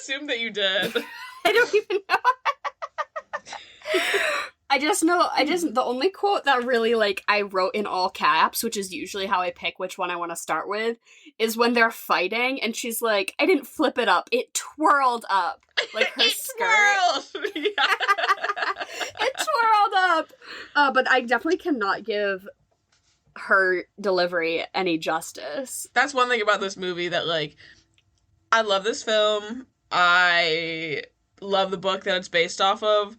assumed that you did. I don't even know. The only quote that really, like, I wrote in all caps, which is usually how I pick which one I want to start with, is when they're fighting, and she's like, I didn't flip it up, it twirled up. Like, her skirt. Twirled! Yeah. It twirled up! But I definitely cannot give her delivery any justice. That's one thing about this movie that, like, I love this film. I love the book that it's based off of.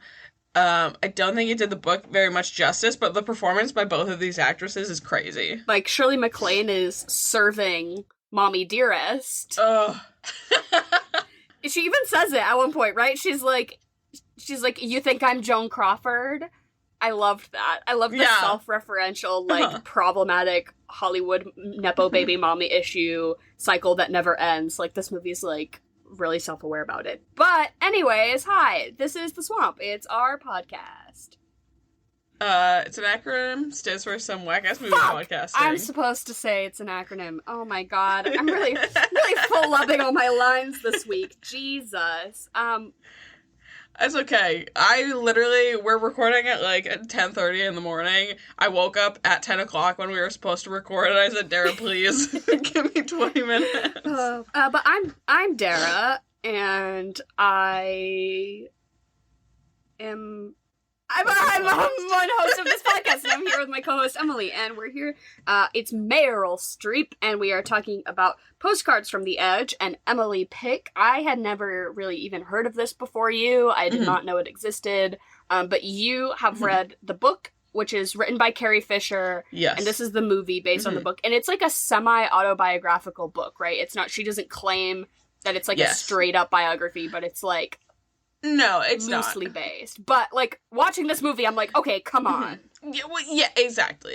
I don't think it did the book very much justice, but the performance by both of these actresses is crazy. Like, Shirley MacLaine is serving Mommy Dearest. Ugh. She even says it at one point, right? She's like, you think I'm Joan Crawford? I loved that. I love the self-referential, like, problematic Hollywood Nepo baby mommy issue cycle that never ends. Like, this movie's, like, really self-aware about it. But anyways, hi, this is The Swamp. It's our podcast. It's an acronym, stands for some whack-ass movie podcasting. I'm supposed to say it's an acronym. Oh my god. I'm really full-loving all my lines this week. Jesus. It's okay. We're recording at like at 10:30 in the morning. I woke up at 10 o'clock when we were supposed to record, and I said, Dara, please, give me 20 minutes. But I'm Dara, and I'm one host of this podcast, and I'm here with my co-host Emily, and we're here. It's Meryl Streep, and we are talking about Postcards from the Edge, and Emily pick. I had never really even heard of this before you. I did not know it existed, but you have read the book, which is written by Carrie Fisher. Yes. And this is the movie based on the book, and it's like a semi-autobiographical book, right? It's not. She doesn't claim that it's like a straight-up biography, but it's like. No, it's loosely not. based. But, like, watching this movie, I'm like, okay, come on. Yeah, exactly.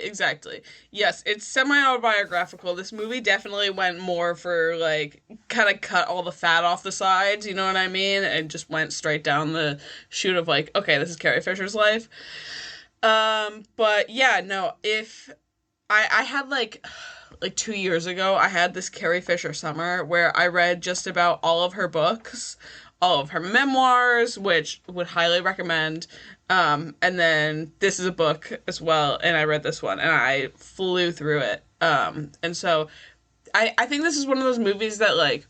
Yes, it's semi-autobiographical. This movie definitely went more for, like, kind of cut all the fat off the sides, you know what I mean? And just went straight down the chute of, like, okay, this is Carrie Fisher's life. But, yeah, no, if... I had, like 2 years ago, I had this Carrie Fisher summer where I read just about all of her books, all of her memoirs, which would highly recommend, and then this is a book as well, and I read this one, and I flew through it, and so, I think this is one of those movies that, like,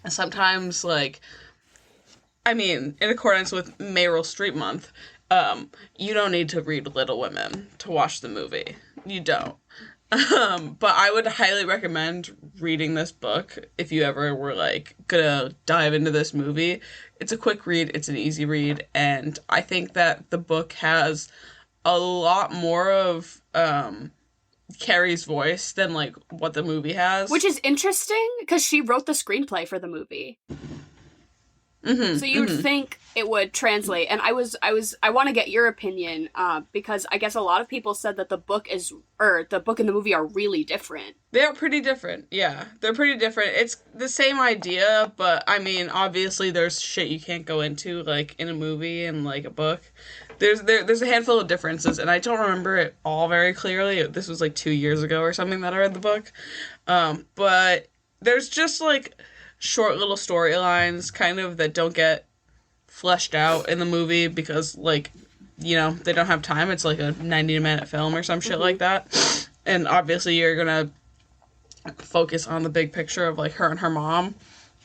sometimes, like, I mean, in accordance with Meryl Streep Month, you don't need to read Little Women to watch the movie. You don't. But I would highly recommend reading this book if you ever were, like, gonna dive into this movie. It's a quick read, it's an easy read, and I think that the book has a lot more of, Carrie's voice than, like, what the movie has. Which is interesting, because she wrote the screenplay for the movie. So you would think it would translate, and I want to get your opinion, because I guess a lot of people said that the book and the movie are really different. They're pretty different, yeah. They're pretty different. It's the same idea, but, I mean, obviously there's shit you can't go into, like, in a movie and, like, a book. There's a handful of differences, and I don't remember it all very clearly. This was, like, 2 years ago or something that I read the book. But there's just, like, short little storylines, kind of, that don't get fleshed out in the movie because, like, you know, they don't have time. It's like a 90-minute film or some shit like that. And obviously you're gonna focus on the big picture of, like, her and her mom,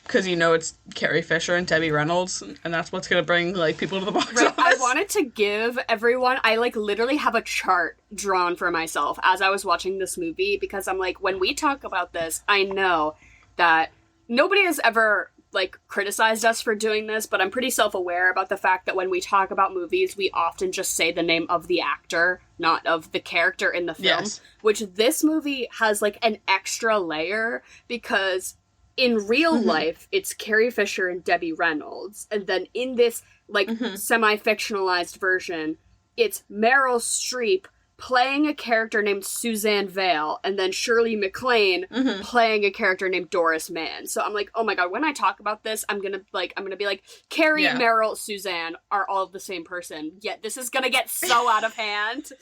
because you know it's Carrie Fisher and Debbie Reynolds, and that's what's gonna bring, like, people to the box office. I wanted to give everyone, I, like, literally have a chart drawn for myself as I was watching this movie, because I'm like, when we talk about this, I know that nobody has ever, like, criticized us for doing this, but I'm pretty self-aware about the fact that when we talk about movies, we often just say the name of the actor, not of the character in the film. Yes. Which this movie has, like, an extra layer, because in real life, it's Carrie Fisher and Debbie Reynolds. And then in this, like, semi-fictionalized version, it's Meryl Streep playing a character named Suzanne Vale, and then Shirley MacLaine playing a character named Doris Mann. So I'm like, oh my god, when I talk about this, I'm gonna be like, Carrie, Meryl, Suzanne are all the same person. Yet this is gonna get so out of hand.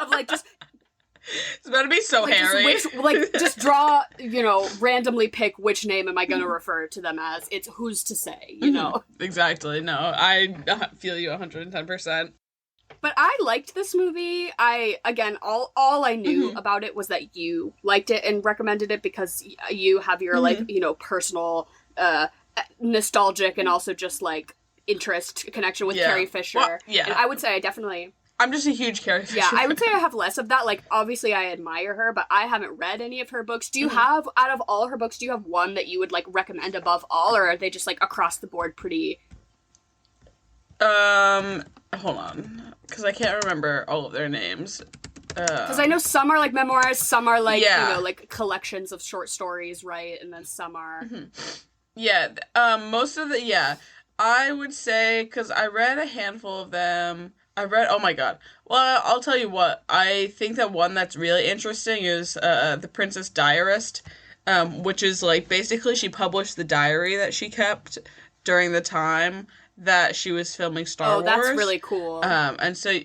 Of, like, just It's about to be so hairy. Just draw, randomly pick which name am I going to refer to them as. It's who's to say, know? Exactly. No, I feel you 110%. But I liked this movie. All I knew about it was that you liked it and recommended it because you have your, personal, nostalgic and also just, interest connection with Carrie Fisher. Well, yeah. And I would say I'm just a huge Carrie Fisher. Yeah, I would say I have less of that. Obviously I admire her, but I haven't read any of her books. Do you have, out of all her books, do you have one that you would, recommend above all, or are they just, across the board pretty... Hold on. Because I can't remember all of their names. Because I know some are, memoirs, some are, collections of short stories, right? And then some are... Mm-hmm. Yeah, most of the, I would say, because I read a handful of them... oh my god. Well, I'll tell you what. I think that one that's really interesting is The Princess Diarist, which is, basically she published the diary that she kept during the time that she was filming Star Wars. Oh, that's really cool. And so,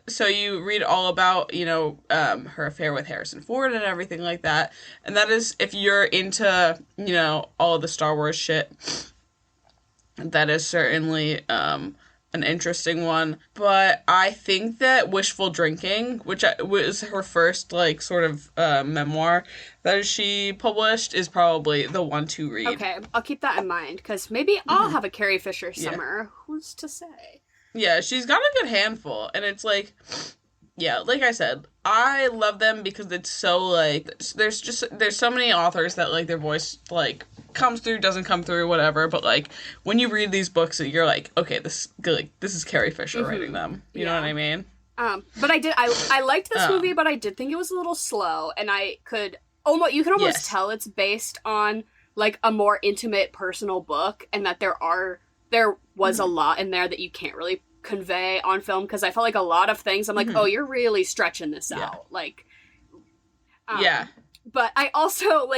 so you read all about, her affair with Harrison Ford and everything like that. And that is, if you're into, all of the Star Wars shit, that is certainly, an interesting one. But I think that Wishful Drinking, which was her first, sort of, memoir that she published, is probably the one to read. Okay, I'll keep that in mind, because maybe I'll have a Carrie Fisher summer. Yeah. Who's to say? Yeah, she's got a good handful, and it's, like I said, I love them because it's so, there's so many authors that, their voice, comes through, doesn't come through, whatever, but, when you read these books, you're like, okay, this is Carrie Fisher writing them. You know what I mean? But I liked this movie, but I did think it was a little slow, and you can almost tell it's based on, a more intimate, personal book, and that there was a lot in there that you can't really convey on film, because I felt like a lot of things I'm like, oh, you're really stretching this out. But I also,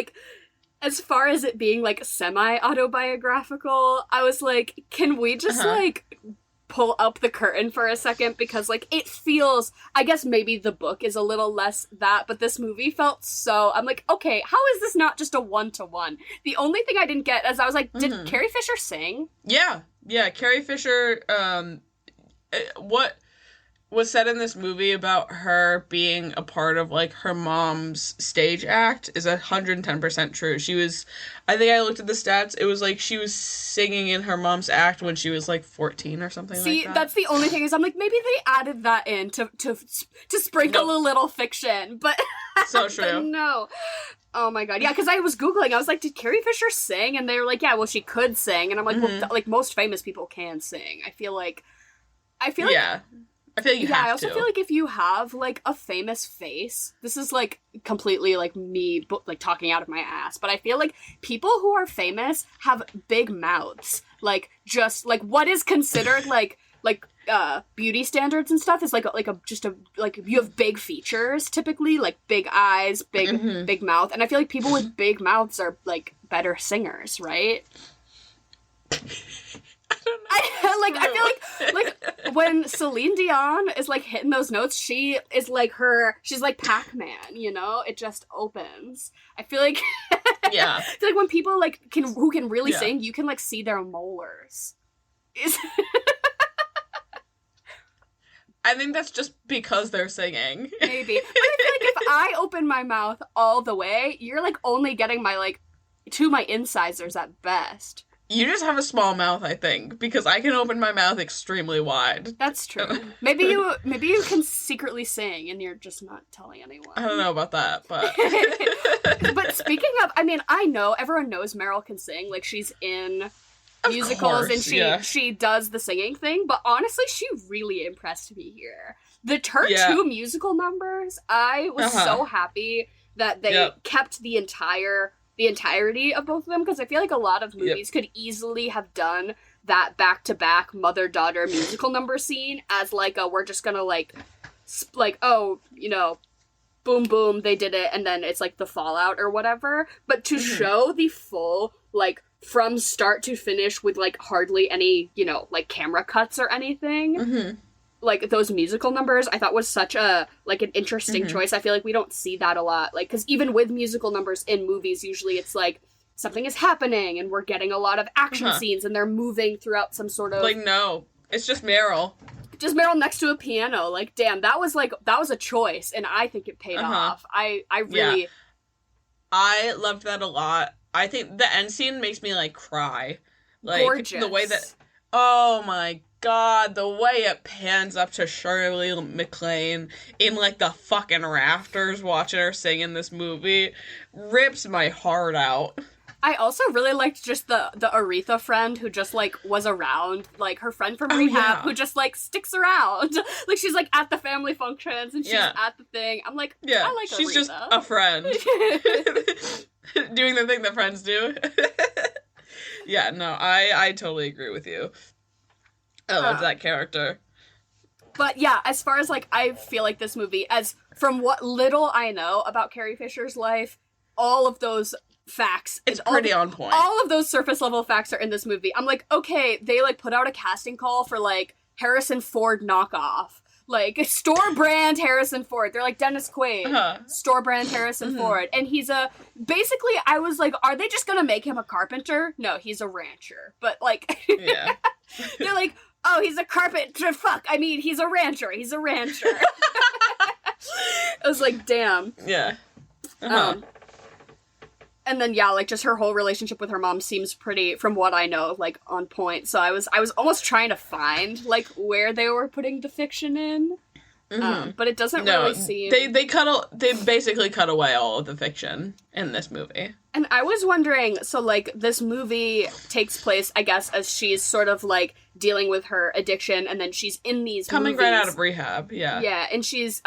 as far as it being, semi-autobiographical, I was like, can we just, pull up the curtain for a second? Because, it feels, I guess maybe the book is a little less that, but this movie felt so, I'm like, okay, how is this not just a one-to-one? The only thing I didn't get is I was like, did Carrie Fisher sing? Yeah, Carrie Fisher, what was said in this movie about her being a part of, her mom's stage act is 110% true. She was, I think I looked at the stats, it was, she was singing in her mom's act when she was, 14 or something like that. See, that's the only thing is I'm like, maybe they added that in to sprinkle a little fiction, but... So true. But no. Oh my god. Yeah, because I was Googling, I was like, did Carrie Fisher sing? And they were like, yeah, well, she could sing. And I'm like, well, most famous people can sing. I feel like... Yeah. I feel like you have to. I also feel like if you have, a famous face, this is, completely, me, talking out of my ass, but I feel like people who are famous have big mouths. What is considered, beauty standards and stuff is, you have big features, typically, big eyes, big mouth, and I feel like people with big mouths are, better singers, right? I feel like when Celine Dion is hitting those notes, she is she's like Pac-Man, it just opens. I feel like yeah. I feel like when people who can really sing, you can see their molars. I think that's just because they're singing. Maybe. But I feel like if I open my mouth all the way, you're only getting my to my incisors at best. You just have a small mouth, I think, because I can open my mouth extremely wide. That's true. Maybe you can secretly sing and you're just not telling anyone. I don't know about that, but... But speaking of, I know, everyone knows Meryl can sing. She's in musicals and she does the singing thing, but honestly, she really impressed me here. Her two musical numbers, I was so happy that they kept the entirety of both of them, because I feel like a lot of movies could easily have done that back-to-back mother-daughter musical number scene as we're just gonna boom boom, they did it, and then it's the fallout or whatever. But to show the full from start to finish with hardly any camera cuts or anything, like those musical numbers, I thought was such a like an interesting choice. I feel like we don't see that a lot. Like, because even with musical numbers in movies, usually it's like something is happening and we're getting a lot of action scenes and they're moving throughout some sort of like, no, it's just Meryl. Just Meryl next to a piano. Like, damn, that was a choice, and I think it paid off. I really... Yeah. I loved that a lot. I think the end scene makes me, like, cry. Like, gorgeous. The way that... Oh, my God. The way it pans up to Shirley MacLaine in, like, the fucking rafters watching her sing in this movie rips my heart out. I also really liked just the Aretha friend who just, like, was around, like, her friend from rehab who just, like, sticks around. Like, she's, like, at the family functions and she's at the thing. I'm like, I like she's Aretha. Just a friend. Doing the thing that friends do. Yeah, no, I totally agree with you. I loved that character. But yeah, as far as, like, I feel like this movie, as from what little I know about Carrie Fisher's life, all of those facts. It's pretty on point. All of those surface level facts are in this movie. I'm like, okay, they like put out a casting call for like Harrison Ford knockoff. Like store brand Harrison Ford. They're like Dennis Quaid. Store brand Harrison Ford. And he's basically I was like, are they just gonna make him a carpenter? No, he's a rancher. But like they're like, oh, he's a carpenter. Fuck. I mean, he's a rancher. He's a rancher. I was like, damn. Yeah. And then, yeah, like, just her whole relationship with her mom seems pretty, from what I know, like, on point. So I was almost trying to find, like, where they were putting the fiction in. But it doesn't really seem... They basically cut away all of the fiction in this movie. And I was wondering, so, like, this movie takes place, I guess, as she's sort of, like, dealing with her addiction, and then she's in these Coming movies. right out of rehab, yeah. Yeah, and she's,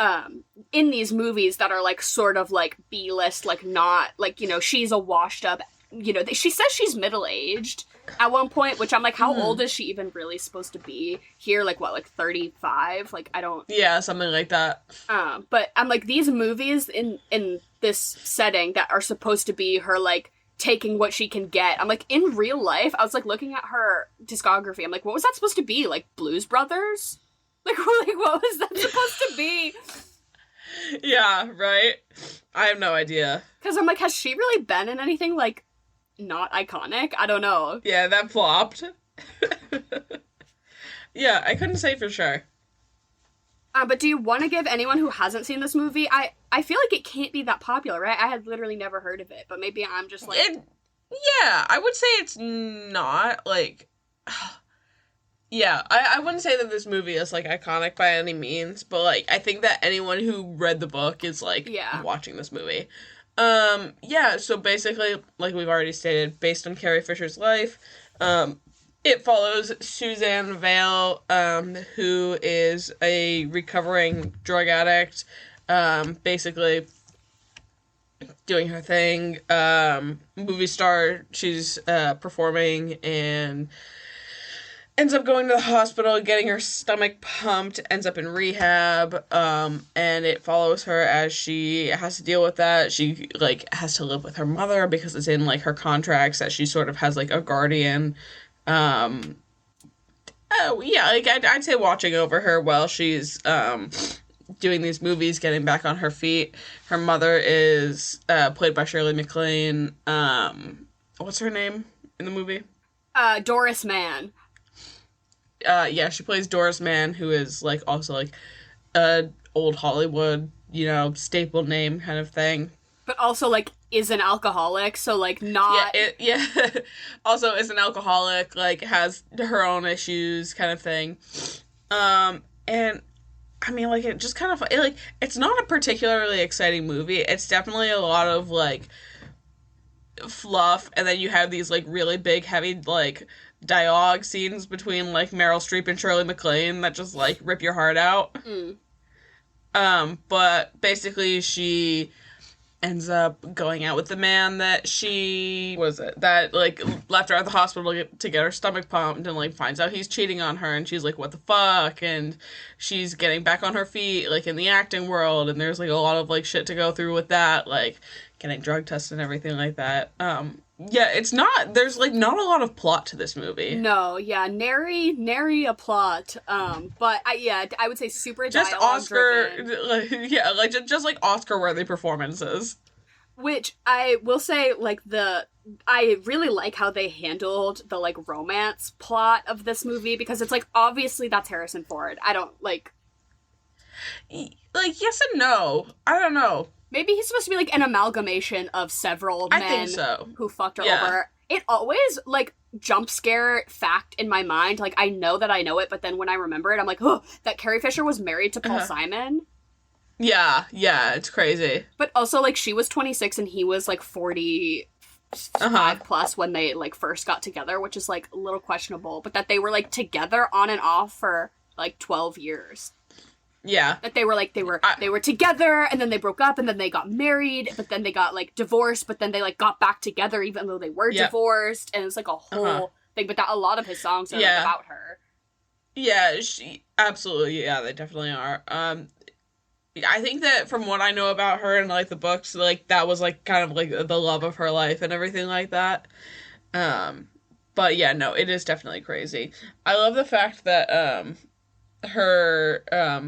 in these movies that are, like, sort of, like, B-list, like, not, like, you know, she's a washed-up, you know, she says she's middle-aged at one point, which I'm like, how old is she even really supposed to be here? Like, what, like, 35? Like, I don't... Yeah, something like that. But I'm like, these movies in this setting that are supposed to be her, like, taking what she can get. I'm like, in real life, I was, like, looking at her discography. I'm like, what was that supposed to be? Like, Blues Brothers? Like what was that supposed to be? Yeah, right? I have no idea. Because I'm like, has she really been in anything, like, not iconic? I don't know. Yeah, that flopped. Yeah, I couldn't say for sure. But do you want to give anyone who hasn't seen this movie... I feel like it can't be that popular, right? I had literally never heard of it, but maybe I'm just like... Yeah, I would say it's not, like... Yeah, I wouldn't say that this movie is, like, iconic by any means, but, like, I think that anyone who read the book is, like, watching this movie. Yeah, so basically, like we've already stated, based on Carrie Fisher's life, it follows Suzanne Vale, who is a recovering drug addict, basically doing her thing, movie star, she's, performing, and ends up going to the hospital, getting her stomach pumped, ends up in rehab, and it follows her as she has to deal with that. She, like, has to live with her mother because it's in, like, her contracts that she sort of has, like, a guardian. Oh, yeah, like, I'd say watching over her while she's, doing these movies, getting back on her feet. Her mother is, played by Shirley MacLaine. What's her name in the movie? Doris Mann. Yeah, she plays Doris Mann, who is, like, also, like, a old Hollywood, you know, staple name kind of thing. But also, like, is an alcoholic, so, like, not... Yeah, also is an alcoholic, like, has her own issues kind of thing. And, I mean, like, it just kind of, like, it's not a particularly exciting movie. It's definitely a lot of, like, fluff, and then you have these, like, really big, heavy, like, dialogue scenes between, like, Meryl Streep and Shirley MacLaine that just, like, rip your heart out. But basically she ends up going out with the man that that, like, left her at the hospital to get her stomach pumped, and, like, finds out he's cheating on her, and she's like, what the fuck, and she's getting back on her feet, like, in the acting world, and there's, like, a lot of, like, shit to go through with that, like, getting drug tested and everything like that. Yeah, it's not, there's, like, not a lot of plot to this movie. No, yeah, nary a plot. But I would say super Just dialogue Oscar, driven. like, yeah, like, just like, Oscar-worthy performances. Which I will say, like, I really like how they handled the, like, romance plot of this movie, because it's like, obviously that's Harrison Ford. I don't, like... Like, yes and no. I don't know. Maybe he's supposed to be, like, an amalgamation of several I men think so. who fucked her Yeah. over. It always, like, jump scare fact in my mind. Like, I know that I know it, but then when I remember it, I'm like, oh, that Carrie Fisher was married to Paul Simon. Yeah, it's crazy. But also, like, she was 26 and he was, like, 45 plus when they, like, first got together, which is, like, a little questionable. But that they were, like, together on and off for, like, 12 years. Yeah. That they were together, and then they broke up, and then they got married, but then they got, like, divorced, but then they, like, got back together even though they were divorced, and it was, like, a whole thing. But that a lot of his songs are like, about her. Yeah, absolutely, yeah, they definitely are. I think that from what I know about her and, like, the books, like, that was, like, kind of, like, the love of her life and everything like that. But yeah, no, it is definitely crazy. I love the fact that, her,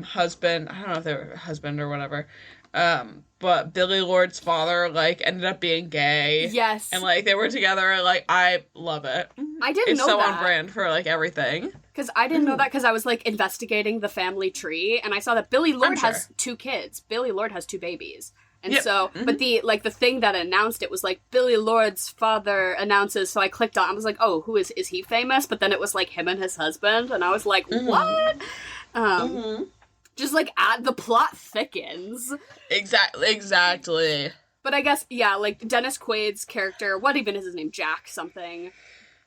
husband, I don't know if they were husband or whatever, but Billy Lord's father, like, ended up being gay. Yes. And, like, they were together, and, like, I love it. I didn't know that. It's so on brand for, like, everything. Because I didn't know that because I was, like, investigating the family tree, and I saw that Billy Lord has 2 kids. Billy Lord has 2 babies. And so, but the thing that announced it was, like, Billy Lord's father announces, so I clicked on, I was like, oh, who is he famous? But then it was, like, him and his husband, and I was like, what? Just, like, the plot thickens. Exactly. But I guess, yeah, like, Dennis Quaid's character, what even is his name? Jack something.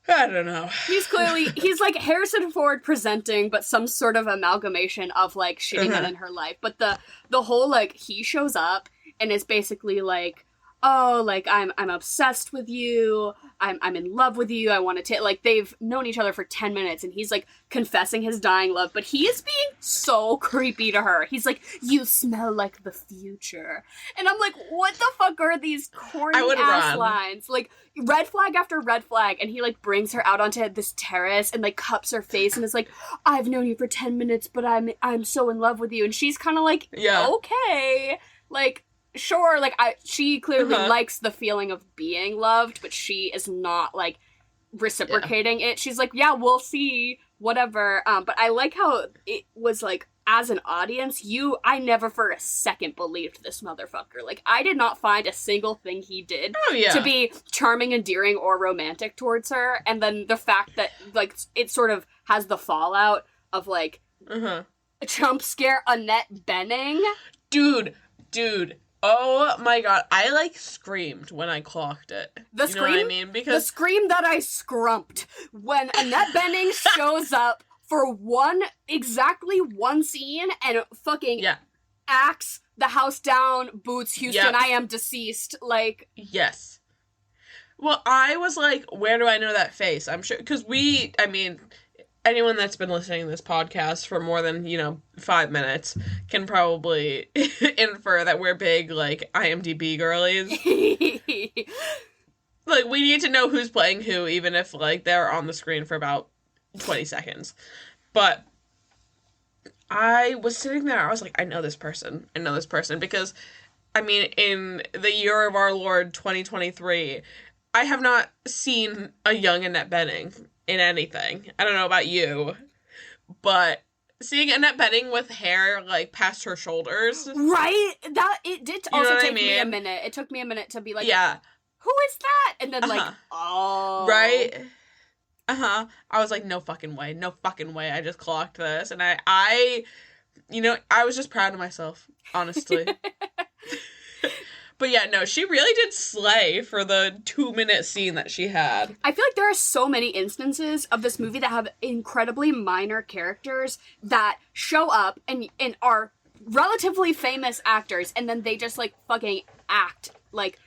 I don't know. He's like Harrison Ford presenting, but some sort of amalgamation of, like, shitty men in her life. But the whole, like, he shows up and is basically like, oh, like, I'm obsessed with you, I'm in love with you, I want to take, like, they've known each other for 10 minutes, and he's, like, confessing his dying love, but he is being so creepy to her. He's like, you smell like the future. And I'm like, what the fuck are these corny-ass lines? Like, red flag after red flag, and he, like, brings her out onto this terrace and, like, cups her face and is like, I've known you for 10 minutes, but I'm so in love with you. And she's kind of like, okay, like, sure, like, she clearly likes the feeling of being loved, but she is not, like, reciprocating it. She's like, yeah, we'll see, whatever. But I like how it was, like, as an audience, I never for a second believed this motherfucker. Like, I did not find a single thing he did to be charming, endearing, or romantic towards her. And then the fact that, like, it sort of has the fallout of, like, jump scare Annette Bening. Dude. Oh my god, I, like, screamed when I clocked it. The scream? You know what I mean? Because the scream that I scrumped when Annette Bening shows up for exactly one scene and fucking acts the house down, boots Houston, I am deceased, like... Yes. Well, I was like, where do I know that face? I'm sure, because anyone that's been listening to this podcast for more than, 5 minutes can probably infer that we're big, like, IMDb girlies. Like, we need to know who's playing who, even if, like, they're on the screen for about 20 seconds. But I was sitting there, I was like, I know this person, because, in the year of our Lord, 2023, I have not seen a young Annette Bening in anything. I don't know about you, but seeing Annette Bening with hair, like, past her shoulders. Right? It did also take me a minute. It took me a minute to be like, who is that? And then, like, oh. Right? I was like, no fucking way. I just clocked this. And I was just proud of myself, honestly. But yeah, no, she really did slay for the 2-minute scene that she had. I feel like there are so many instances of this movie that have incredibly minor characters that show up and are relatively famous actors, and then they just, like, fucking act like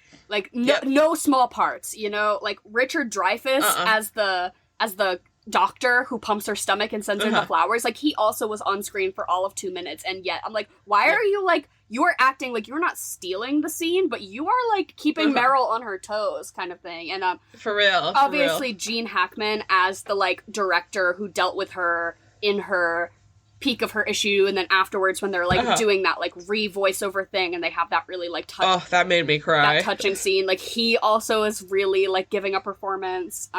no small parts, like Richard Dreyfuss as the doctor who pumps her stomach and sends her the flowers. Like, he also was on screen for all of 2 minutes, and yet I'm like, why are you, like, you are acting like you're not stealing the scene, but you are, like, keeping Meryl on her toes kind of thing. And for real. Obviously, Gene Hackman as the, like, director who dealt with her in her peak of her issue, and then afterwards when they're, like, doing that, like, re-voiceover thing, and they have that really, like, that made me cry. That touching scene. Like, he also is really, like, giving a performance.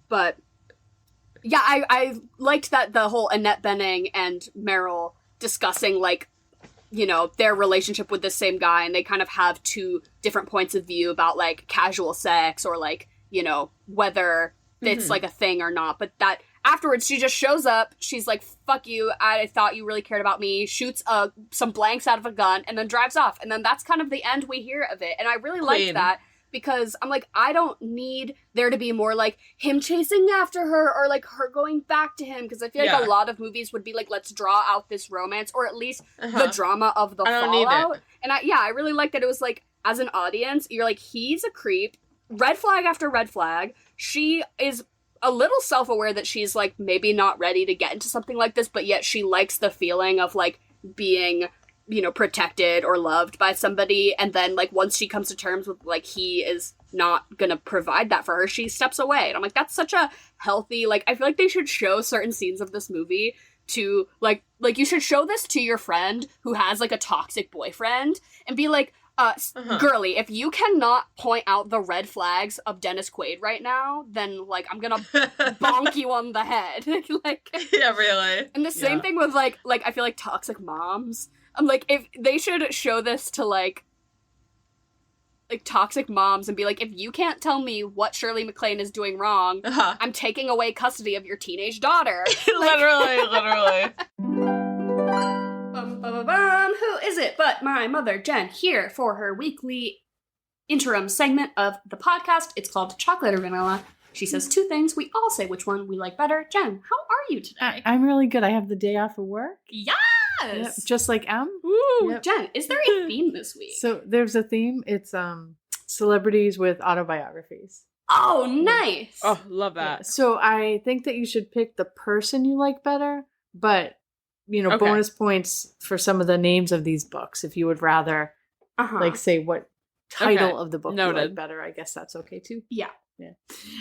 But, yeah, I liked that the whole Annette Bening and Meryl discussing, like, you know, their relationship with the same guy, and they kind of have two different points of view about, like, casual sex, or, like, you know, whether it's, like, a thing or not. But that... Afterwards, she just shows up, she's like, fuck you, I thought you really cared about me, shoots some blanks out of a gun, and then drives off. And then that's kind of the end we hear of it. And I really like that, because I'm like, I don't need there to be more, like, him chasing after her, or, like, her going back to him, because I feel like a lot of movies would be like, let's draw out this romance, or at least the drama of the fallout. And I really like that it was like, as an audience, you're like, he's a creep, red flag after red flag, she is a little self-aware that she's, like, maybe not ready to get into something like this, but yet she likes the feeling of, like, being, you know, protected or loved by somebody, and then, like, once she comes to terms with, like, he is not gonna provide that for her, she steps away. And I'm like, that's such a healthy, like, I feel like they should show certain scenes of this movie to, like, you should show this to your friend who has, like, a toxic boyfriend, and be like, girly, if you cannot point out the red flags of Dennis Quaid right now, then, like, I'm gonna bonk you on the head. Like, yeah, really. And the same thing with, like, I feel like toxic moms. I'm like, if they should show this to, like, toxic moms and be like, if you can't tell me what Shirley MacLaine is doing wrong, I'm taking away custody of your teenage daughter. Literally. Who is it but my mother, Jen, here for her weekly interim segment of the podcast. It's called Chocolate or Vanilla. She says two things. We all say which one we like better. Jen, how are you today? I'm really good. I have the day off of work. Yes! Yep, just like M. Ooh, yep. Jen, is there a theme this week? So there's a theme. It's celebrities with autobiographies. Oh, nice! Oh, love that. Yeah. So I think that you should pick the person you like better, but... you know, bonus points for some of the names of these books. If you would rather, like, say what title of the book you like better, I guess that's okay too. Yeah.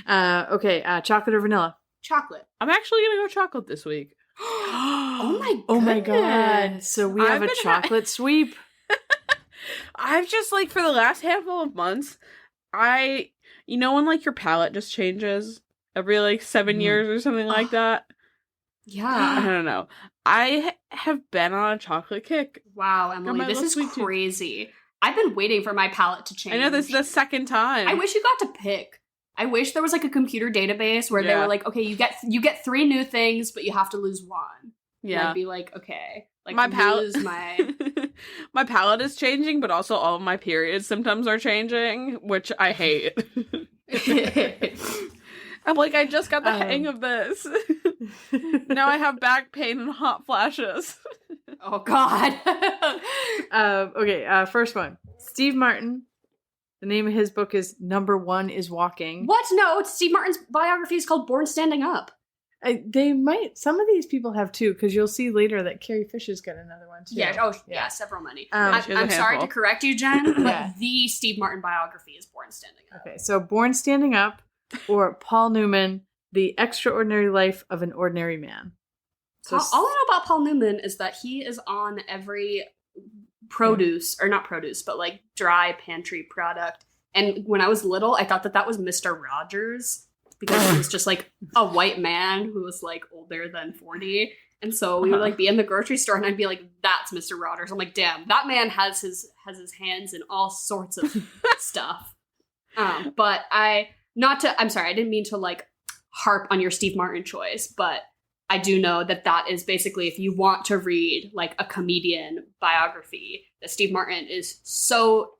Chocolate or vanilla? Chocolate. I'm actually gonna go chocolate this week. Oh my god! So we have a chocolate sweep. I've just, like, for the last handful of months, you know when, like, your palate just changes every, like, 7 years or something like that. Yeah. I don't know. I have been on a chocolate kick. Wow, Emily, this is crazy. I've been waiting for my palate to change. I know, this is the second time. I wish you got to pick. I wish there was, like, a computer database where they were like, okay, you get 3 new things, but you have to lose 1. Yeah. And I'd be like, okay. Like, my palate, my palate is changing, but also all of my period symptoms are changing, which I hate. I'm like, I just got the hang of this. Now I have back pain and hot flashes. Oh, God. First one. Steve Martin. The name of his book is Number One is Walking. What? No, Steve Martin's biography is called Born Standing Up. Some of these people have too, because you'll see later that Carrie Fisher's got another one too. Yeah, several many. I'm sorry to correct you, Jen, but the Steve Martin biography is Born Standing Up. Okay, so Born Standing Up, or Paul Newman, The Extraordinary Life of an Ordinary Man. So all I know about Paul Newman is that he is on every produce, or not produce, but, like, dry pantry product. And when I was little, I thought that was Mr. Rogers, because he was just, like, a white man who was, like, older than 40. And so we would, like, be in the grocery store, and I'd be like, that's Mr. Rogers. I'm like, damn, that man has his hands in all sorts of stuff. But I'm sorry, I didn't mean to, like, harp on your Steve Martin choice, but I do know that is basically, if you want to read, like, a comedian biography, that Steve Martin is so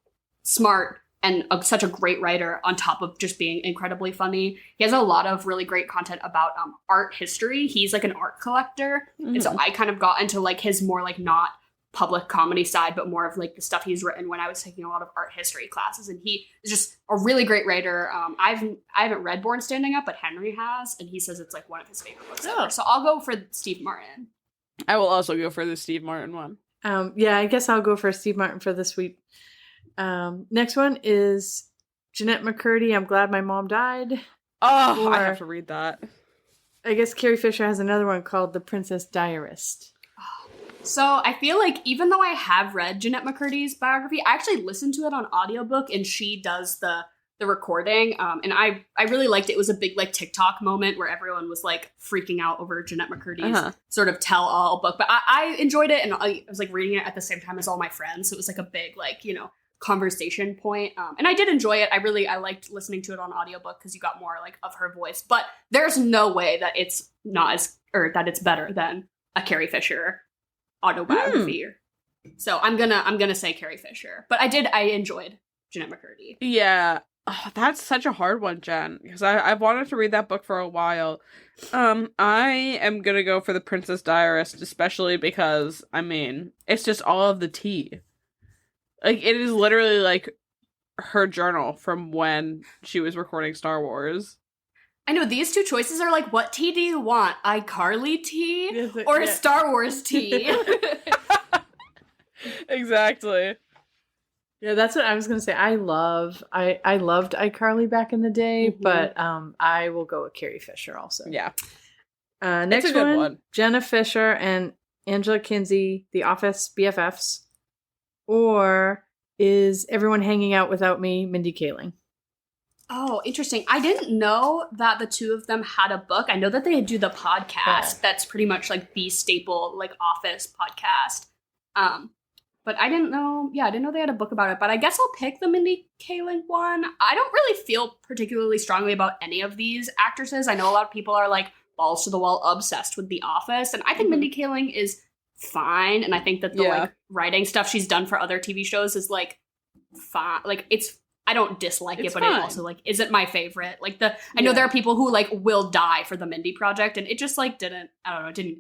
smart and such a great writer, on top of just being incredibly funny. He has a lot of really great content about art history. He's, like, an art collector. Mm-hmm. And so I kind of got into, like, his more, like, not public comedy side, but more of, like, the stuff he's written when I was taking a lot of art history classes. And he is just a really great writer. I haven't read Born Standing Up, but Henry has, and he says it's, like, one of his favorite books ever. So I'll go for Steve Martin. I will also go for the Steve Martin one. Yeah, I guess I'll go for Steve Martin for this week. Next one is Jeanette McCurdy, I'm Glad My Mom Died. Oh, I have to read that. I guess Carrie Fisher has another one called The Princess Diarist. So I feel like even though I have read Jeanette McCurdy's biography, I actually listened to it on audiobook, and she does the recording. And I really liked it. It was a big like TikTok moment where everyone was like freaking out over Jeanette McCurdy's sort of tell-all book. But I enjoyed it, and I was like reading it at the same time as all my friends. So it was like a big like, you know, conversation point. And I did enjoy it. I liked listening to it on audiobook because you got more like of her voice. But there's no way that it's not as, or that it's better than a Carrie Fisher autobiography. So I'm gonna say Carrie Fisher. But I enjoyed Jeanette McCurdy. Yeah. Oh, that's such a hard one, Jen, because I've wanted to read that book for a while. I am gonna go for The Princess Diarist, especially because, I mean, it's just all of the tea. Like, it is literally, like, her journal from when she was recording Star Wars. I know, these two choices are like, what tea do you want? iCarly tea or Star Wars tea? Exactly. Yeah, that's what I was going to say. I loved iCarly back in the day, but I will go with Carrie Fisher also. Yeah. Next one, Jenna Fisher and Angela Kinsey, The Office BFFs. Or is Everyone Hanging Out Without Me, Mindy Kaling? Oh, interesting. I didn't know that the two of them had a book. I know that they do the podcast. That's pretty much like the staple, like Office podcast. But I didn't know they had a book about it. But I guess I'll pick the Mindy Kaling one. I don't really feel particularly strongly about any of these actresses. I know a lot of people are like balls to the wall obsessed with The Office. And I think Mindy Kaling is fine. And I think that the like writing stuff she's done for other TV shows is like fine. Like I don't dislike it, but fine. It also like isn't my favorite. Like I know there are people who like will die for the Mindy Project, and it just like didn't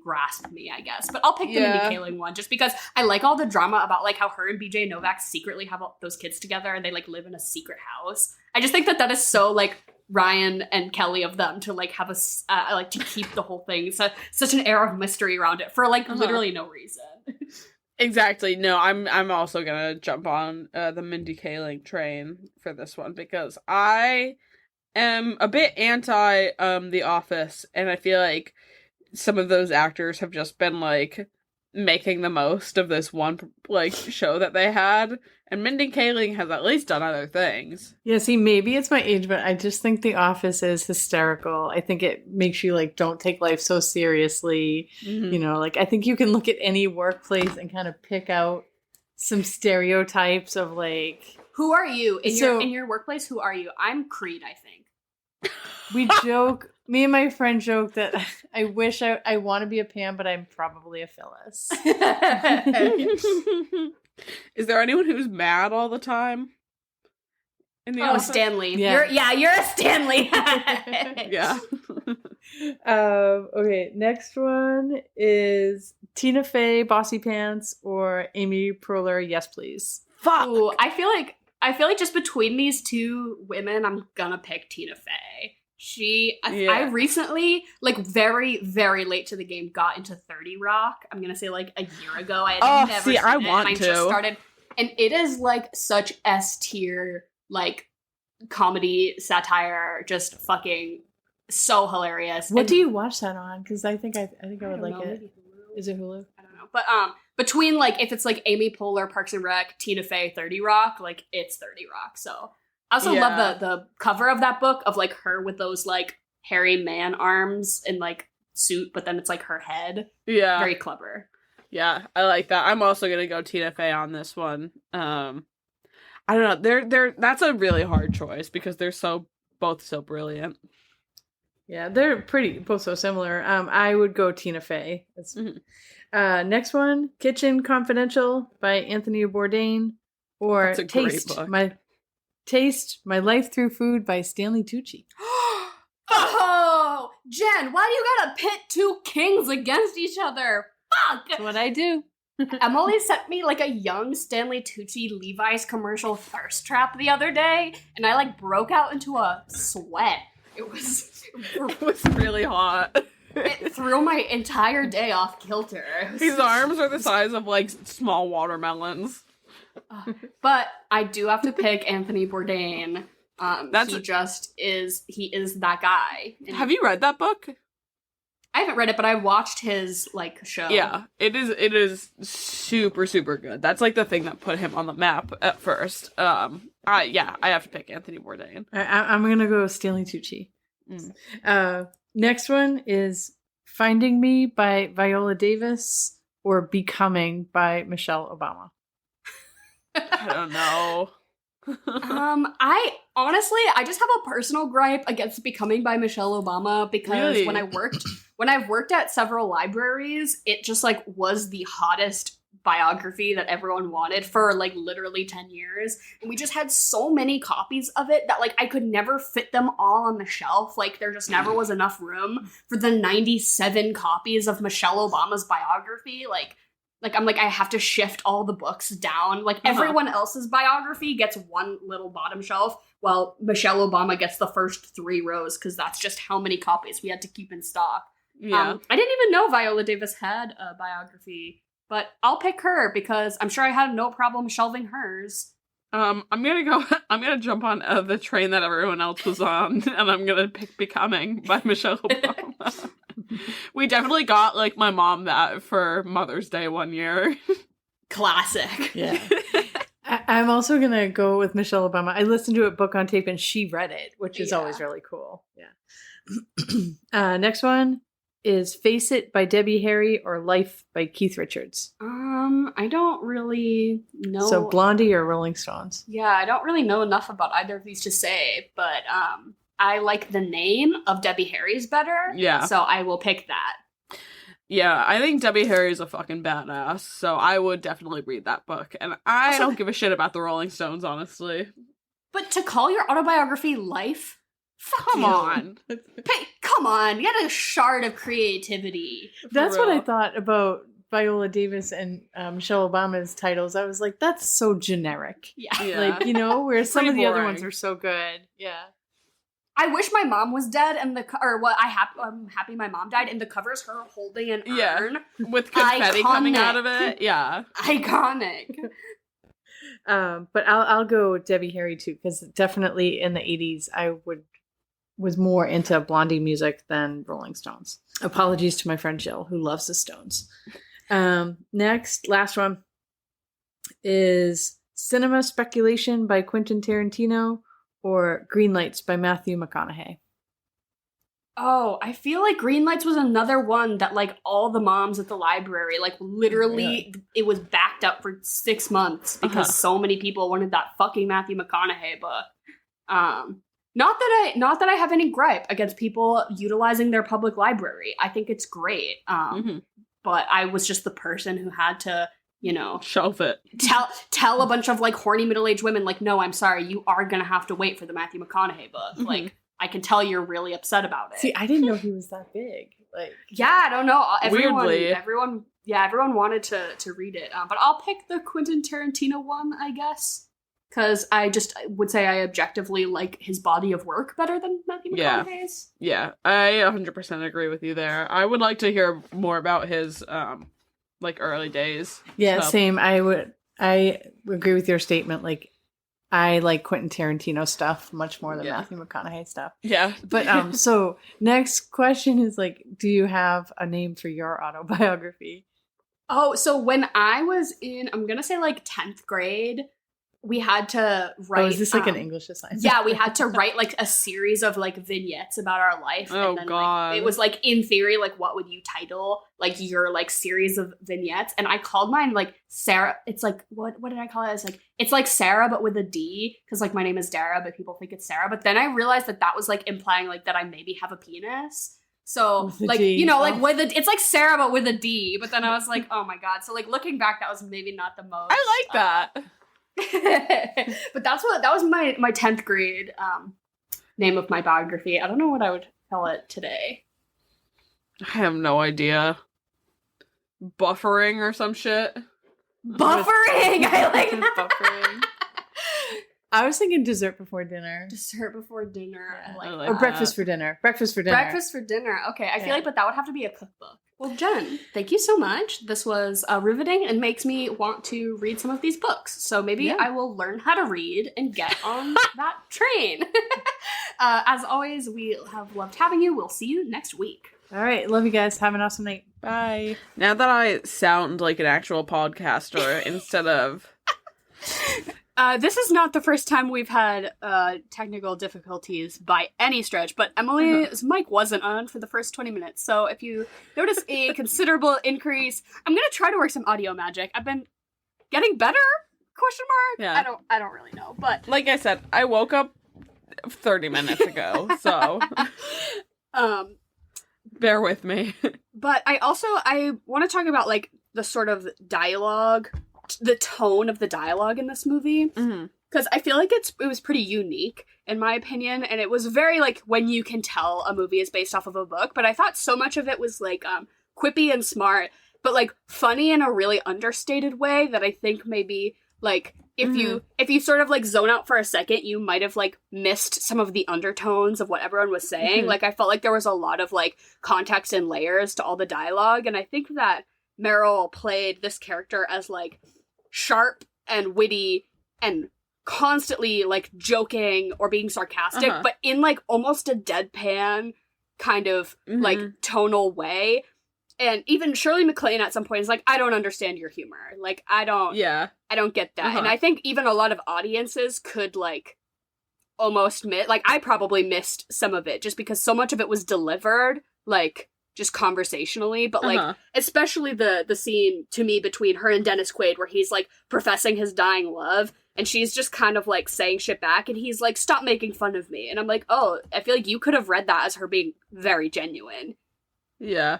grasp me, I guess. But I'll pick the Mindy Kaling one just because I like all the drama about like how her and BJ Novak secretly have all those kids together and they like live in a secret house. I just think that is so like Ryan and Kelly of them to like have a like to keep the whole thing such an air of mystery around it for like literally no reason. Exactly. No, I'm also gonna jump on the Mindy Kaling train for this one because I am a bit anti The Office, and I feel like some of those actors have just been like making the most of this one like show that they had, and Mindy Kaling has at least done other things. Yeah, see, maybe it's my age, but I just think The Office is hysterical. I think it makes you like don't take life so seriously. You know, like I think you can look at any workplace and kind of pick out some stereotypes of like, who are you in your workplace? Who are you? I'm Creed, I think. We joke. Me and my friend joke that I wish I want to be a Pam, but I'm probably a Phyllis. Is there anyone who's mad all the time? In the office? Stanley. Yeah. You're a Stanley. Yeah. Okay, next one is Tina Fey, Bossy Pants, or Amy Poehler, Yes Please. Fuck. Ooh, I feel like just between these two women, I'm gonna pick Tina Fey. I recently, like very, very late to the game, got into 30 Rock. I'm going to say like a year ago. I had never seen it. I just started. And it is like such S-tier, like comedy, satire, just fucking so hilarious. What do you watch that on? Because I think I would like it. Is it Hulu? I don't know. But between like, if it's like Amy Poehler, Parks and Rec, Tina Fey, 30 Rock, like it's 30 Rock. So I also love the cover of that book of like her with those like hairy man arms and like suit, but then it's like her head. Yeah. Very clever. Yeah, I like that. I'm also gonna go Tina Fey on this one. I don't know. They're that's a really hard choice because they're both so brilliant. Yeah, they're both so similar. I would go Tina Fey. Next one, Kitchen Confidential by Anthony Bourdain, or Taste My Life Through Food by Stanley Tucci. Oh, Jen, why do you gotta pit two kings against each other? Fuck! That's what I do. Emily sent me like a young Stanley Tucci Levi's commercial thirst trap the other day, and I like broke out into a sweat. It was really hot. It threw my entire day off kilter. His arms are the size of, like, small watermelons. But I do have to pick Anthony Bourdain. He is that guy. Have you read that book? I haven't read it, but I watched his, like, show. Yeah, it is super, super good. That's, like, the thing that put him on the map at first. I have to pick Anthony Bourdain. I'm gonna go Stanley Tucci. Next one is Finding Me by Viola Davis or Becoming by Michelle Obama. I don't know. I just have a personal gripe against Becoming by Michelle Obama because really? when I've worked at several libraries, it just like was the hottest biography that everyone wanted for like literally 10 years. And we just had so many copies of it that like I could never fit them all on the shelf. Like there just never was enough room for the 97 copies of Michelle Obama's biography. Like I'm like, I have to shift all the books down. Like, everyone else's biography gets one little bottom shelf, while Michelle Obama gets the first 3 rows, because that's just how many copies we had to keep in stock. Yeah. I didn't even know Viola Davis had a biography, but I'll pick her, because I'm sure I had no problem shelving hers. I'm gonna jump on the train that everyone else was on, and I'm gonna pick Becoming by Michelle Obama. We definitely got, like, my mom that for Mother's Day one year. Classic. Yeah. I'm also going to go with Michelle Obama. I listened to it book on tape and she read it, which is always really cool. Yeah. Next one is Face It by Debbie Harry or Life by Keith Richards. I don't really know. So Blondie or Rolling Stones? Yeah, I don't really know enough about either of these to say, but I like the name of Debbie Harry's better. Yeah. So I will pick that. Yeah, I think Debbie Harry's a fucking badass, so I would definitely read that book. And I don't give a shit about the Rolling Stones, honestly. But to call your autobiography Life? Come on. Come on. You had a shard of creativity. That's what I thought about Viola Davis and Michelle Obama's titles. I was like, that's so generic. Yeah. Like, you know, where some of the other ones are so good. Yeah. I wish my mom was dead, and I'm happy my mom died, and the cover is her holding an urn. With confetti coming out of it. Yeah. Iconic. But I'll go Debbie Harry too, because definitely in the 80s I was more into Blondie music than Rolling Stones. Apologies to my friend Jill, who loves the Stones. Last one is Cinema Speculation by Quentin Tarantino or Green Lights by Matthew McConaughey. Oh, I feel like Green Lights was another one that, like, all the moms at the library, like, literally, it was backed up for 6 months because so many people wanted that fucking Matthew McConaughey book. Not that I have any gripe against people utilizing their public library. I think it's great. But I was just the person who had to, you know, shelf it. Tell a bunch of like horny middle-aged women, like, no, I'm sorry, you are gonna have to wait for the Matthew McConaughey book. Like, I can tell you're really upset about it. See, I didn't know he was that big. Like, yeah, I don't know. Weirdly. Everyone wanted to read it. But I'll pick the Quentin Tarantino one, I guess, because I just would say I objectively like his body of work better than Matthew McConaughey's. Yeah, I 100% agree with you there. I would like to hear more about his like early days. Yeah, same. I agree with your statement. Like, I like Quentin Tarantino stuff much more than Matthew McConaughey stuff. Yeah. But so next question is like, do you have a name for your autobiography? Oh, so when I was in, I'm gonna say like 10th grade, we had to write. Oh, is this like an English assignment? Yeah, we had to write like a series of like vignettes about our life. Oh, and then, God. Like, it was like, in theory, like, what would you title like your like series of vignettes? And I called mine like Sarah. It's like, what did I call it? It's like Sarah, but with a D, because like my name is Dara, but people think it's Sarah. But then I realized that was like implying like that I maybe have a penis. So like, you know, like it's like Sarah, but with a D. But then I was like, oh my God. So like looking back, that was maybe not the most. I like that. But that was my 10th grade name of my biography. I don't know what I would call it today. I have no idea. Buffering or some shit. Buffering! I like that. Buffering. I was thinking dessert before dinner. Dessert before dinner. Yeah, I or like breakfast for dinner. Breakfast for dinner. Breakfast for dinner. Okay, I feel like, but that would have to be a cookbook. Well, Jen, thank you so much. This was riveting and makes me want to read some of these books. So maybe I will learn how to read and get on that train. As always, we have loved having you. We'll see you next week. All right. Love you guys. Have an awesome night. Bye. Now that I sound like an actual podcaster instead of... This is not the first time we've had technical difficulties by any stretch, but Emily's mic wasn't on for the first 20 minutes. So if you notice a considerable increase, I'm going to try to work some audio magic. I've been getting better? ? Yeah. I don't really know, but... Like I said, I woke up 30 minutes ago, so... Bear with me. But I want to talk about, like, the sort of dialogue, the tone of the dialogue in this movie. Because I feel like it was pretty unique, in my opinion, and it was very, like, when you can tell a movie is based off of a book, but I thought so much of it was, like, quippy and smart, but, like, funny in a really understated way that I think maybe, like, if you sort of, like, zone out for a second, you might have, like, missed some of the undertones of what everyone was saying. Like, I felt like there was a lot of, like, context and layers to all the dialogue, and I think that Meryl played this character as, like, sharp and witty and constantly, like, joking or being sarcastic, but in, like, almost a deadpan kind of, like, tonal way. And even Shirley MacLaine at some point is like, I don't understand your humor. Like, I don't get that. And I think even a lot of audiences could, like, almost like, I probably missed some of it just because so much of it was delivered, like, just conversationally. But, like, especially the scene, to me, between her and Dennis Quaid, where he's, like, professing his dying love, and she's just kind of, like, saying shit back, and he's like, stop making fun of me. And I'm like, oh, I feel like you could have read that as her being very genuine. Yeah.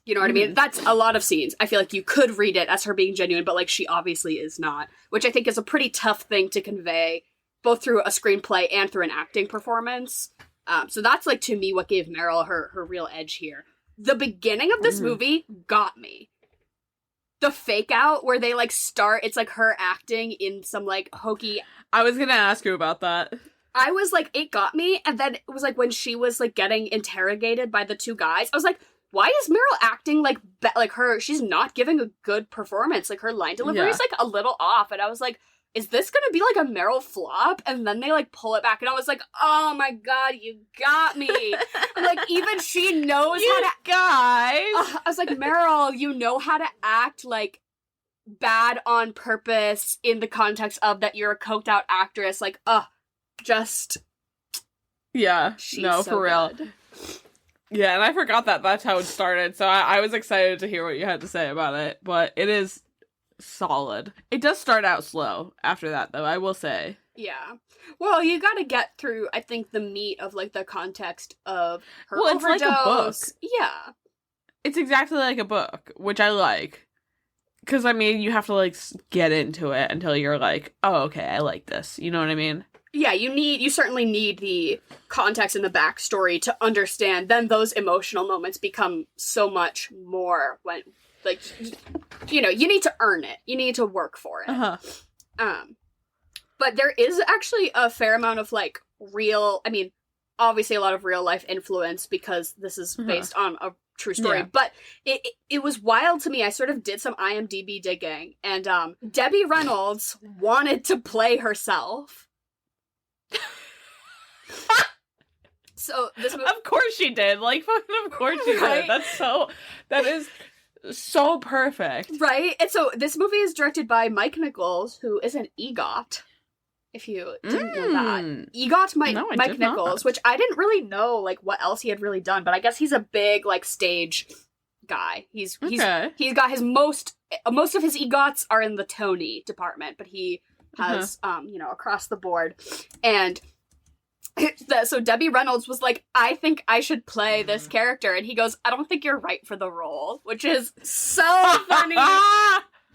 You know what I mean? That's a lot of scenes. I feel like you could read it as her being genuine, but, like, she obviously is not. Which I think is a pretty tough thing to convey, both through a screenplay and through an acting performance. So that's, like, to me, what gave Meryl her real edge here. The beginning of this movie got me. The fake out where they, like, start, it's, like, her acting in some, like, hokey... I was gonna ask you about that. I was, like, it got me, and then it was, like, when she was, like, getting interrogated by the two guys, I was like... Why is Meryl acting like her? She's not giving a good performance. Like, her line delivery is, like, a little off. And I was like, is this gonna be, like, a Meryl flop? And then they, like, pull it back. And I was like, oh my god, you got me. Like, even she knows how to... guys! I was like, Meryl, you know how to act, like, bad on purpose in the context of that you're a coked out actress. Like, just... Yeah, she's no, so for real. good. Yeah, and I forgot that's how it started, so I was excited to hear what you had to say about it, but it is solid. It does start out slow after that, though, I will say. Yeah. Well, you gotta get through, I think, the meat of, like, the context of her overdose. It's like a book. Yeah. It's exactly like a book, which I like. Because, I mean, you have to, like, get into it until you're like, oh, okay, I like this. You know what I mean? Yeah, you certainly need the context and the backstory to understand. Then those emotional moments become so much more when, like, you know, you need to earn it. You need to work for it. But there is actually a fair amount of, like, obviously a lot of real life influence because this is based on a true story. Yeah. But it was wild to me. I sort of did some IMDb digging, and Debbie Reynolds wanted to play herself. So this movie, of course she did. Like, fucking of course she did. That is so perfect. Right? And so this movie is directed by Mike Nichols, who is an EGOT. If you didn't know that. EGOT Mike Nichols, which I didn't really know, like, what else he had really done, but I guess he's a big, like, stage guy. He's got his most of his EGOTs are in the Tony department, but he has, you know, across the board. And so Debbie Reynolds was like, I think I should play this character. And he goes, I don't think you're right for the role, which is so funny.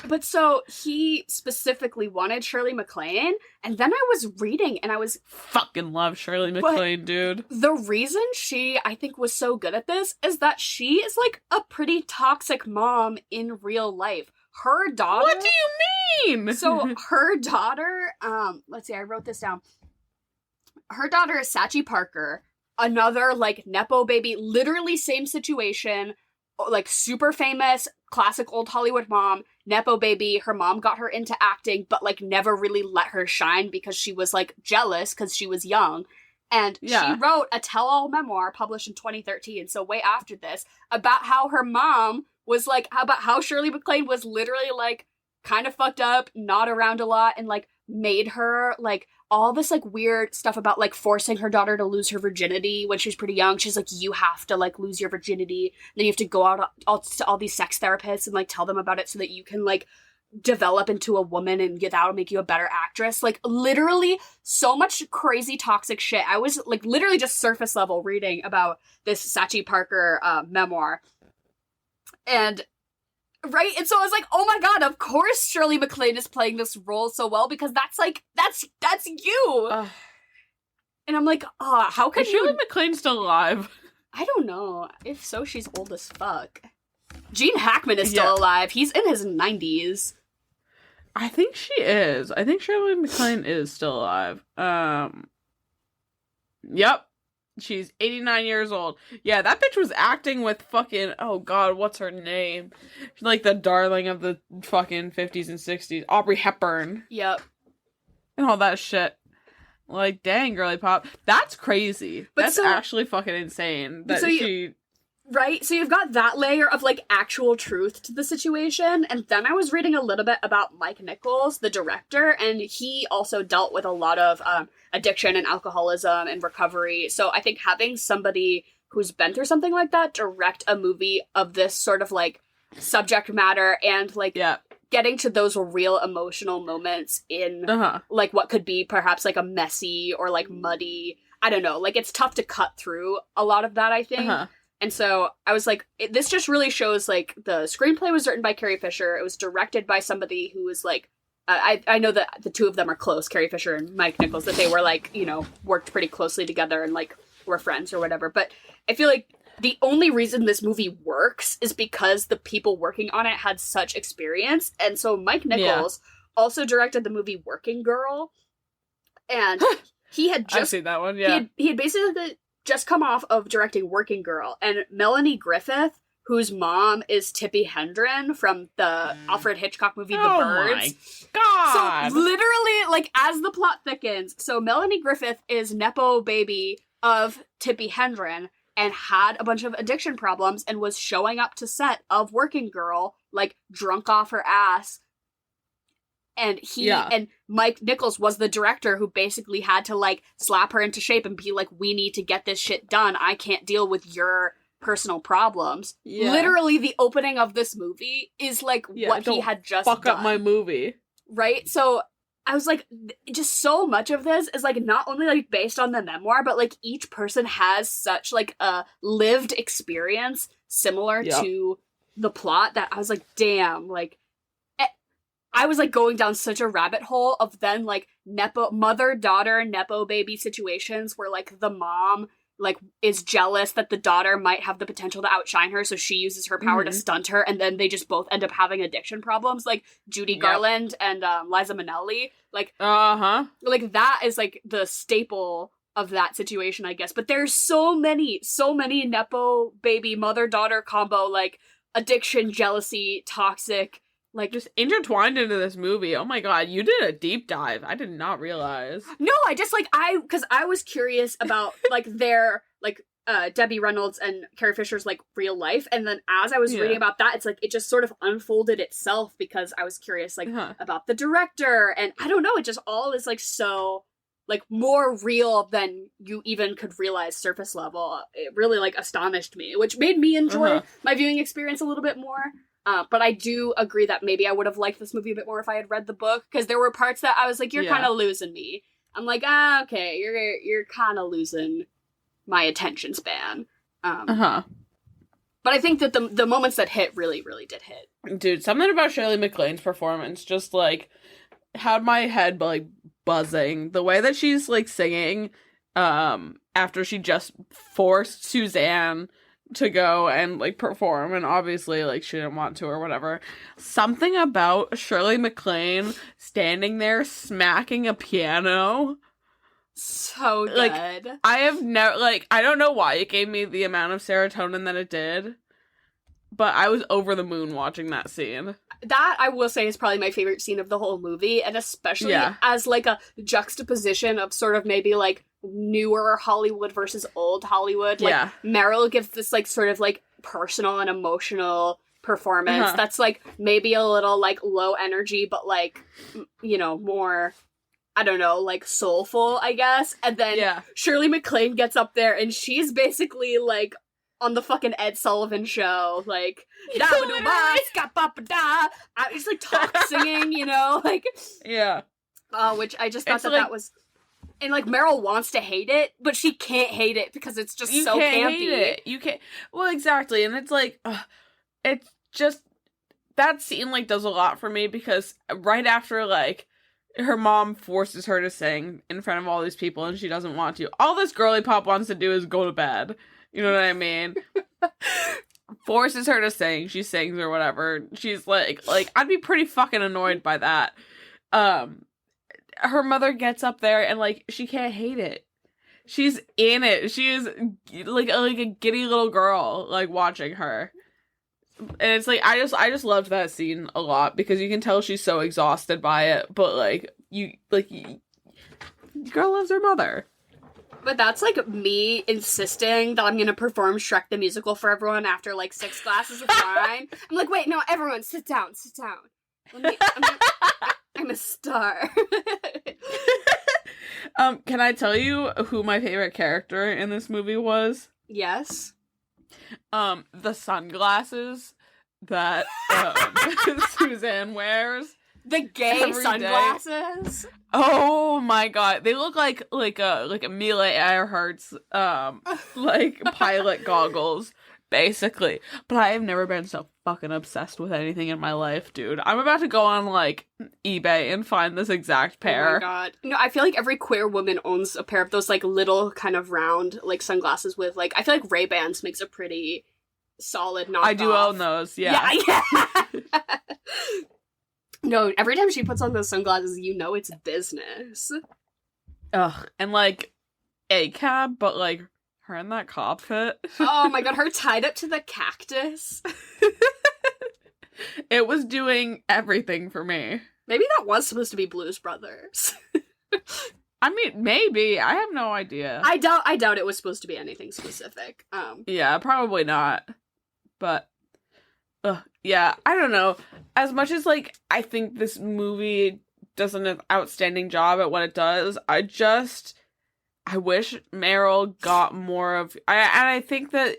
But so he specifically wanted Shirley MacLaine. And then I was reading and I was... Fucking love Shirley MacLaine, dude. The reason she, I think, was so good at this is that she is, like, a pretty toxic mom in real life. her daughter... What do you mean? So her daughter, let's see, I wrote this down. Her daughter is Sachi Parker, another, like, Nepo baby, literally same situation, like, super famous, classic old Hollywood mom, Nepo baby. Her mom got her into acting, but, like, never really let her shine because she was, like, jealous because she was young. And she wrote a tell-all memoir published in 2013, so way after this, about how her mom was, like, about how Shirley MacLaine was literally, like, kind of fucked up, not around a lot, and, like, made her, like, all this, like, weird stuff about, like, forcing her daughter to lose her virginity when she was pretty young. She's like, you have to, like, lose your virginity. And then you have to go out to all these sex therapists and, like, tell them about it so that you can, like, develop into a woman and that'll make you a better actress. Like, literally so much crazy toxic shit. I was, like, literally just surface level reading about this Sachi Parker memoir. And... right? And so I was like, oh my god, of course Shirley MacLaine is playing this role so well because that's, like, that's you! And I'm like, how could Is Shirley MacLaine still alive? I don't know. If so, she's old as fuck. Gene Hackman is still alive. He's in his 90s. I think she is. I think Shirley MacLaine is still alive. Yep. She's 89 years old. Yeah, that bitch was acting with fucking, oh god, what's her name? She's like the darling of the fucking 50s and 60s. Audrey Hepburn. Yep. And all that shit. Like, dang, girly pop. That's crazy. That's actually fucking insane. That she... Right? So you've got that layer of, like, actual truth to the situation, and then I was reading a little bit about Mike Nichols, the director, and he also dealt with a lot of addiction and alcoholism and recovery, so I think having somebody who's been through something like that direct a movie of this sort of, like, subject matter and, like, getting to those real emotional moments in, like, what could be perhaps, like, a messy or, like, muddy, I don't know, like, it's tough to cut through a lot of that, I think. And so I was like, this just really shows, like, the screenplay was written by Carrie Fisher. It was directed by somebody who was, like, I know that the two of them are close, Carrie Fisher and Mike Nichols, that they were, like, you know, worked pretty closely together and, like, were friends or whatever. But I feel like the only reason this movie works is because the people working on it had such experience. And so Mike Nichols also directed the movie Working Girl. And he had just... I've seen that one, yeah. He had basically... just come off of directing Working Girl, and Melanie Griffith, whose mom is Tippi Hedren from the Alfred Hitchcock movie The Birds. Oh my god! So literally, like, as the plot thickens, so Melanie Griffith is Nepo baby of Tippi Hedren and had a bunch of addiction problems and was showing up to set of Working Girl, like, drunk off her ass. And and Mike Nichols was the director who basically had to, like, slap her into shape and be like, we need to get this shit done. I can't deal with your personal problems. Yeah. Literally, the opening of this movie is, like, what he had just fuck done. Up my movie. Right? So I was like, just so much of this is, like, not only, like, based on the memoir, but, like, each person has such, like, a lived experience similar to the plot that I was like, damn, like, I was, like, going down such a rabbit hole of then, like, mother-daughter Nepo baby situations where, like, the mom, like, is jealous that the daughter might have the potential to outshine her, so she uses her power to stunt her, and then they just both end up having addiction problems, like Judy Garland and Liza Minnelli. Like, like, that is, like, the staple of that situation, I guess. But there's so many Nepo baby mother-daughter combo, like, addiction, jealousy, toxic... like, just intertwined into this movie. Oh my god, you did a deep dive. I did not realize. No, I just, like, because I was curious about, like, their, like, Debbie Reynolds and Carrie Fisher's, like, real life, and then as I was reading about that, it's like, it just sort of unfolded itself because I was curious, like, about the director, and I don't know, it just all is, like, so, like, more real than you even could realize surface level. It really, like, astonished me, which made me enjoy my viewing experience a little bit more. But I do agree that maybe I would have liked this movie a bit more if I had read the book, because there were parts that I was like, you're kind of losing me. I'm like, okay, you're kind of losing my attention span. But I think that the moments that hit really, really did hit. Dude, something about Shirley MacLaine's performance just, like, had my head, like, buzzing. The way that she's, like, singing after she just forced Suzanne to go and, like, perform, and obviously, like, she didn't want to or whatever. Something about Shirley MacLaine standing there smacking a piano. So good. Like, I have never, like, I don't know why it gave me the amount of serotonin that it did, but I was over the moon watching that scene. That, I will say, is probably my favorite scene of the whole movie, and especially as, like, a juxtaposition of sort of maybe, like, newer Hollywood versus old Hollywood. Like, Meryl gives this, like, sort of, like, personal and emotional performance that's, like, maybe a little, like, low energy, but, like, you know, more, I don't know, like, soulful, I guess. And then Shirley MacLaine gets up there, and she's basically, like, on the fucking Ed Sullivan show, like, it's like talk singing, you know, like, which I just thought that was, and like Meryl wants to hate it, but she can't hate it because it's just so campy. Hate it. You can't. Well, exactly, and it's like, it's just that scene like does a lot for me because right after like her mom forces her to sing in front of all these people and she doesn't want to. All this girly pop wants to do is go to bed. You know what I mean? Forces her to sing. She sings or whatever. She's like, I'd be pretty fucking annoyed by that. Her mother gets up there and, like, she can't hate it. She's in it. She is, like a giddy little girl, like, watching her. And it's like, I just loved that scene a lot because you can tell she's so exhausted by it, but, like, the girl loves her mother. But that's, like, me insisting that I'm gonna perform Shrek the Musical for everyone after, like, 6 glasses of wine. I'm like, wait, no, everyone, sit down. I'm a star. Can I tell you who my favorite character in this movie was? Yes. The sunglasses that Suzanne wears. The gay sunglasses? Day. Oh my god. They look like Amelia Earhart's like pilot goggles, basically. But I have never been so fucking obsessed with anything in my life, dude. I'm about to go on like eBay and find this exact pair. Oh my god. No, I feel like every queer woman owns a pair of those like little kind of round like sunglasses with like I feel like Ray-Bans makes a pretty solid knockoff. I do own those, yeah. No, every time she puts on those sunglasses, you know it's business. Ugh, and like A-cab, but like her in that cop fit. Oh my god, her tied up to the cactus. It was doing everything for me. Maybe that was supposed to be Blues Brothers. I mean, maybe. I have no idea. I doubt it was supposed to be anything specific. Yeah, probably not. But yeah, I don't know. As much as, like, I think this movie does an outstanding job at what it does, I wish Meryl got more of... I think that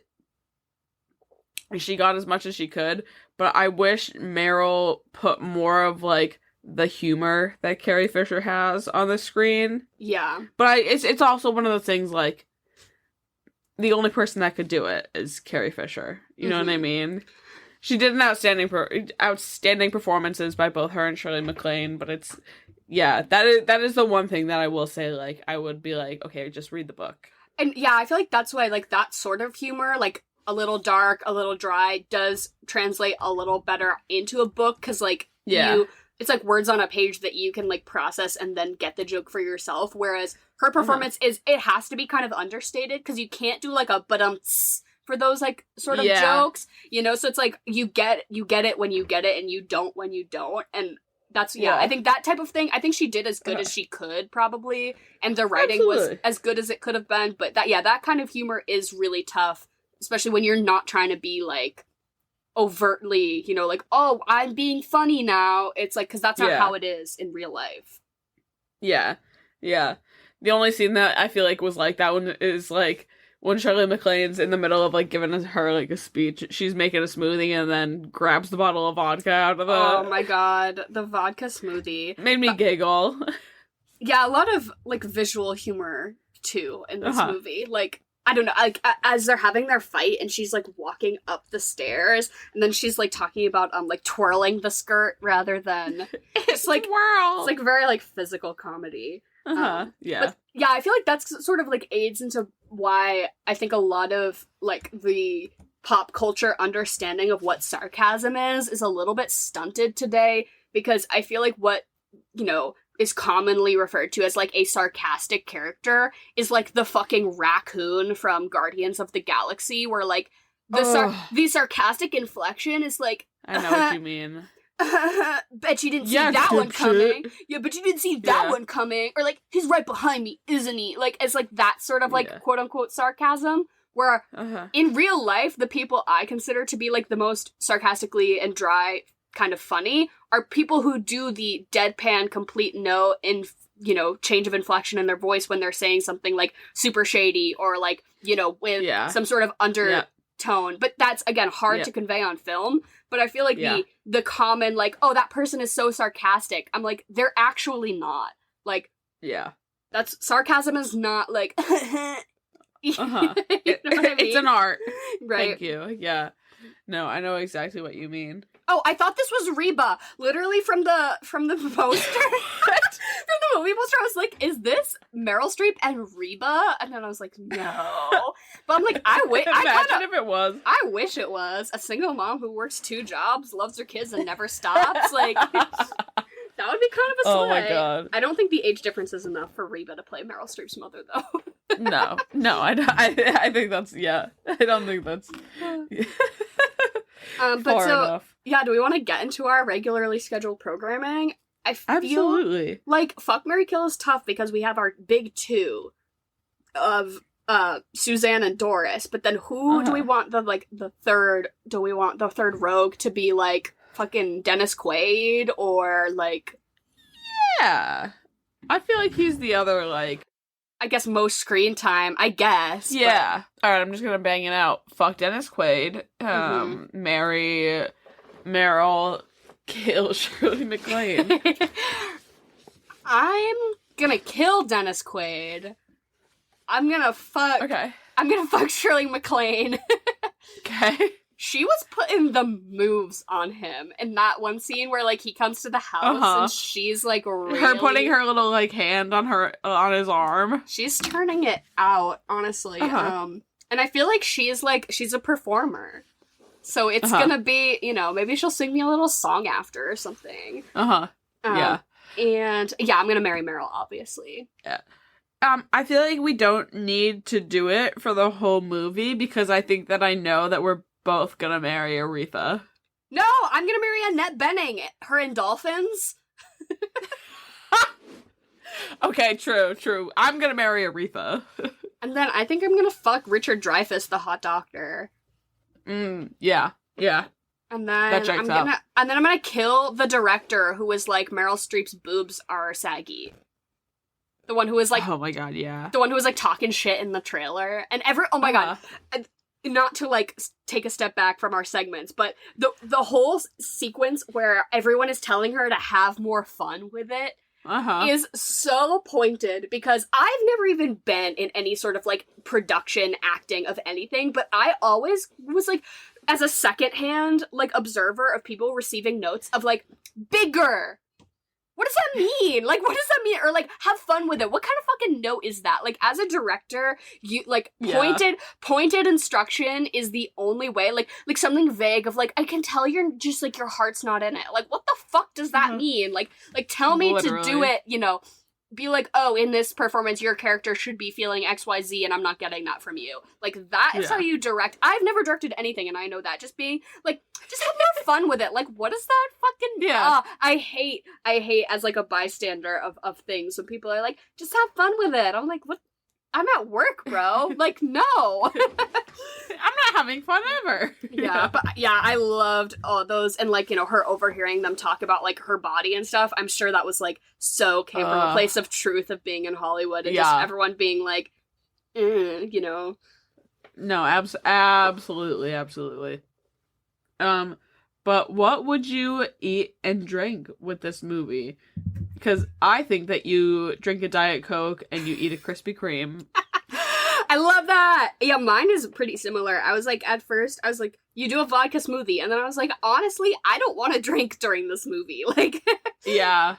she got as much as she could, but I wish Meryl put more of, like, the humor that Carrie Fisher has on the screen. Yeah. But it's also one of the things, like, the only person that could do it is Carrie Fisher. You know what I mean? She did an outstanding performances by both her and Shirley MacLaine, but it's, yeah, that is the one thing that I will say, like, I would be like, okay, just read the book. And yeah, I feel like that's why, like, that sort of humor, like, a little dark, a little dry, does translate a little better into a book, because, like, it's like words on a page that you can, like, process and then get the joke for yourself, whereas her performance it has to be kind of understated, because you can't do, like, a ba-dum-tss for those, like, sort of jokes, you know? So it's like, you get it when you get it, and you don't when you don't, and that's, I think that type of thing, I think she did as good as she could, probably, and the writing was as good as it could have been, but that kind of humor is really tough, especially when you're not trying to be, like, overtly, you know, like, oh, I'm being funny now. It's like, because that's not how it is in real life. Yeah. The only scene that I feel like was like that one is, like, when Shirley MacLaine's in the middle of, like, giving her, like, a speech, she's making a smoothie and then grabs the bottle of vodka out of the... Oh my god, the vodka smoothie. Made me giggle. Yeah, a lot of, like, visual humor, too, in this movie. Like, I don't know, like, as they're having their fight and she's, like, walking up the stairs, and then she's, like, talking about, like, twirling the skirt rather than... It's, like, it's, like, very, like, physical comedy. Yeah. But, yeah, I feel like that's sort of, like, aids into why I think a lot of, like, the pop culture understanding of what sarcasm is a little bit stunted today, because I feel like what, you know, is commonly referred to as, like, a sarcastic character is, like, the fucking raccoon from Guardians of the Galaxy, where, like, the sarcastic inflection is, like... I know what you mean. Bet you didn't see that one coming. Yeah, but you didn't see that one coming. Or, like, he's right behind me, isn't he? Like, it's, like, that sort of, like, quote-unquote sarcasm, where in real life, the people I consider to be, like, the most sarcastically and dry kind of funny are people who do the deadpan complete no in, you know, change of inflection in their voice when they're saying something like super shady or like, you know, with some sort of undertone. But that's, again, hard to convey on film. But I feel like the common, like, oh, that person is so sarcastic. I'm like, they're actually not. Like, that's, sarcasm is not like, you know what I mean? It's an art. Right. Thank you. Yeah. No, I know exactly what you mean. Oh, I thought this was Reba. Literally from the poster. From the movie poster, I was like, is this Meryl Streep and Reba? And then I was like, no. But I'm like, Imagine if it was. I wish it was. A single mom who works 2 jobs, loves her kids, and never stops. Like, that would be kind of a slay. Oh my god. I don't think the age difference is enough for Reba to play Meryl Streep's mother, though. No, I think that's, I don't think that's... But far so, enough. Yeah, do we want to get into our regularly scheduled programming? I feel Absolutely. like Fuck, Marry, Kill is tough because we have our big 2 of Suzanne and Doris, but then who do we want the third, do we want the third rogue to be, like, fucking Dennis Quaid, or, like... Yeah. I feel like he's the other, like... I guess most screen time, I guess. Yeah. But... Alright, I'm just gonna bang it out. Fuck Dennis Quaid. Marry Meryl, kill Shirley MacLaine. I'm gonna kill Dennis Quaid. I'm gonna fuck Shirley MacLaine. Okay. She was putting the moves on him in that one scene where, like, he comes to the house and she's, like, really... Her putting her little, like, hand on his arm. She's turning it out, honestly. And I feel like she's a performer. So it's gonna be, you know, maybe she'll sing me a little song after or something. Yeah. And, I'm gonna marry Meryl, obviously. Yeah. I feel like we don't need to do it for the whole movie because I think that I know that we're both gonna marry Aretha. No, I'm gonna marry Annette Bening. Her endolphins. Okay, true. I'm gonna marry Aretha. And then I think I'm gonna fuck Richard Dreyfuss, the hot doctor. Yeah. And then that checks out. I'm gonna kill the director who was like, Meryl Streep's boobs are saggy. The one who was like, oh my god, yeah. The one who was like talking shit in the trailer, and oh my god. Not to, like, take a step back from our segments, but the whole sequence where everyone is telling her to have more fun with it is so pointed, because I've never even been in any sort of, like, production acting of anything, but I always was, like, as a secondhand, like, observer of people receiving notes of, like, bigger. What does that mean? Like, what does that mean? Or, like, have fun with it. What kind of fucking note is that? Like, as a director, you, like, pointed instruction is the only way. Like something vague of, like, I can tell you're just, like, your heart's not in it. Like, what the fuck does that mean? Like, tell me to do it, you know. Be like, oh, in this performance, your character should be feeling XYZ, and I'm not getting that from you. Like, that is how you direct. I've never directed anything, and I know that. Just being, like, just have more fun with it. Like, what is that fucking... I hate, as, like, a bystander of things, when people are like, just have fun with it. I'm like, what? I'm at work, bro. Like, no. I'm not having fun ever. I loved all those, and, like, you know, her overhearing them talk about, like, her body and stuff. I'm sure that was, like, so came from a place of truth of being in Hollywood, and just everyone being like, you know. No, absolutely. But what would you eat and drink with this movie? Because I think that you drink a Diet Coke and you eat a Krispy Kreme. I love that! Yeah, mine is pretty similar. I was like, at first, I was like, you do a vodka smoothie. And then I was like, honestly, I don't want to drink during this movie. Like, yeah.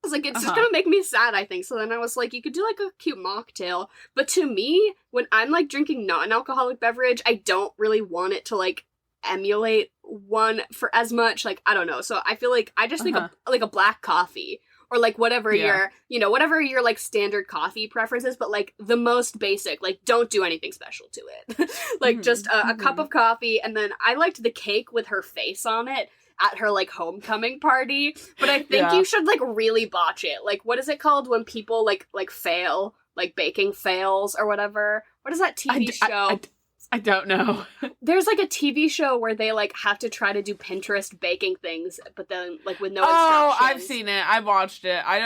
was like, it's just gonna make me sad, I think. So then I was like, you could do like a cute mocktail. But to me, when I'm like drinking not an alcoholic beverage, I don't really want it to like emulate one for as much. Like, I don't know. So I feel like I just think like a black coffee or like whatever your, you know, whatever your like standard coffee preference is, but like the most basic, like don't do anything special to it. Like just a cup of coffee. And then I liked the cake with her face on it at her like homecoming party, but I think you should like really botch it. Like, what is it called when people like fail, like baking fails or whatever? What is that TV show? I don't know. There's like a TV show where they like have to try to do Pinterest baking things, but then like with no instructions. Oh, I've seen it. I've watched it. I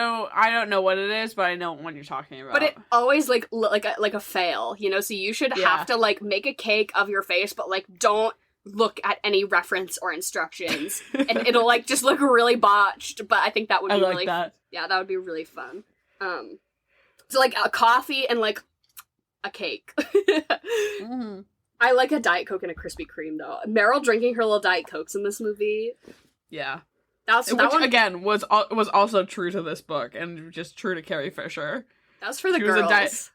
don't know what it is, but I know what you're talking about. But it always like a fail, you know. So you should have to like make a cake of your face, but like don't look at any reference or instructions, and it'll like just look really botched. But I think that would be really that would be really fun. So like a coffee and like a cake. I like a Diet Coke and a Krispy Kreme though. Meryl drinking her little Diet Cokes in this movie. Yeah. Which one, again, was also true to this book and just true to Carrie Fisher. That was for the girls.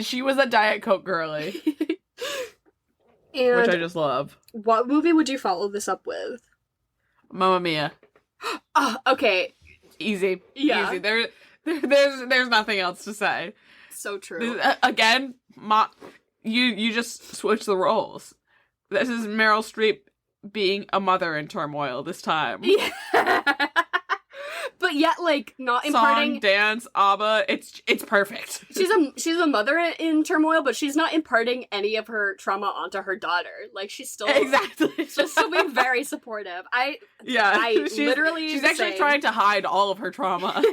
She was a Diet Coke girly. And which I just love. What movie would you follow this up with? Mamma Mia. Oh, okay. Easy. Yeah. Easy. There's nothing else to say. So true. Again, you just switch the roles. This is Meryl Streep being a mother in turmoil this time. Yeah. But yet, like, not imparting... Song, dance, ABBA, it's perfect. She's a mother in turmoil, but she's not imparting any of her trauma onto her daughter. Like, she's still... Exactly. She's still being very supportive. She's actually trying to hide all of her trauma.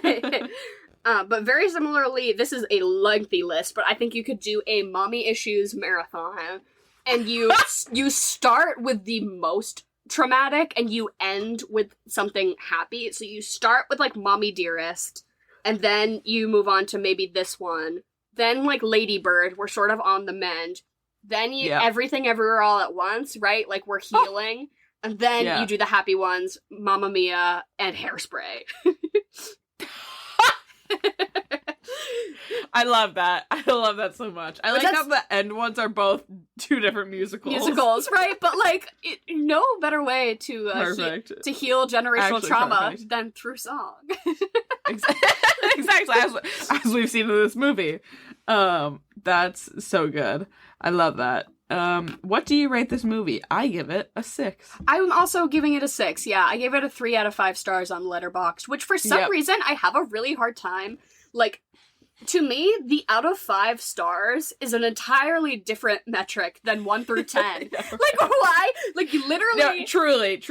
But very similarly, this is a lengthy list, but I think you could do a mommy issues marathon. And you start with the most traumatic and you end with something happy. So you start with like Mommy Dearest, and then you move on to maybe this one. Then like Lady Bird, we're sort of on the mend. Then Everything Everywhere All at Once, right? Like we're healing. And then you do the happy ones, Mamma Mia and Hairspray. I love that. I love that so much. I like how the end ones are both two different musicals, right? But like, no better way to heal generational trauma than through song. Exactly, as we've seen in this movie. That's so good. I love that. What do you rate this movie? I give it a 6. I'm also giving it a 6. Yeah, I gave it a 3 out of 5 stars on Letterboxd, which for some reason I have a really hard time. Like, to me, the out of 5 stars is an entirely different metric than 1 through 10. Like, why? Like, literally... No, truly.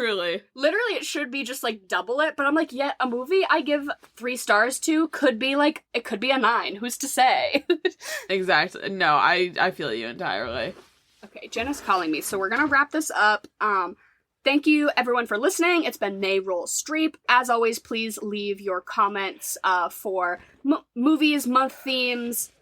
Literally, it should be just, like, double it, but I'm like, yeah, a movie I give 3 stars to could be, like, it could be a 9. Who's to say? Exactly. No, I feel you entirely. Okay, Jenna's calling me, so we're gonna wrap this up. Thank you, everyone, for listening. It's been Nay Roll Streep. As always, please leave your comments for movies, month themes,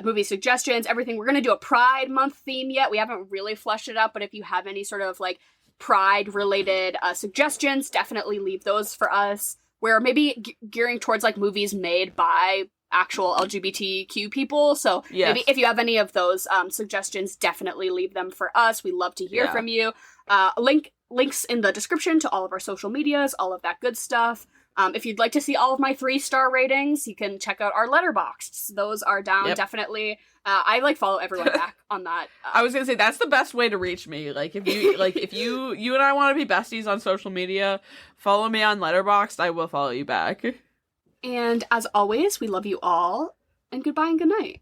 movie suggestions, everything. We're going to do a Pride Month theme yet. We haven't really fleshed it out, but if you have any sort of, like, Pride-related suggestions, definitely leave those for us. We're maybe gearing towards, like, movies made by actual LGBTQ people, so maybe if you have any of those suggestions, definitely leave them for us. We love to hear from you. Links in the description to all of our social medias, all of that good stuff. If you'd like to see all of my 3-star ratings, you can check out our Letterboxd. Those are down, definitely. I follow everyone back on that. I was gonna say that's the best way to reach me. Like if you you and I want to be besties on social media, follow me on Letterboxd. I will follow you back. And as always, we love you all, and goodbye and good night.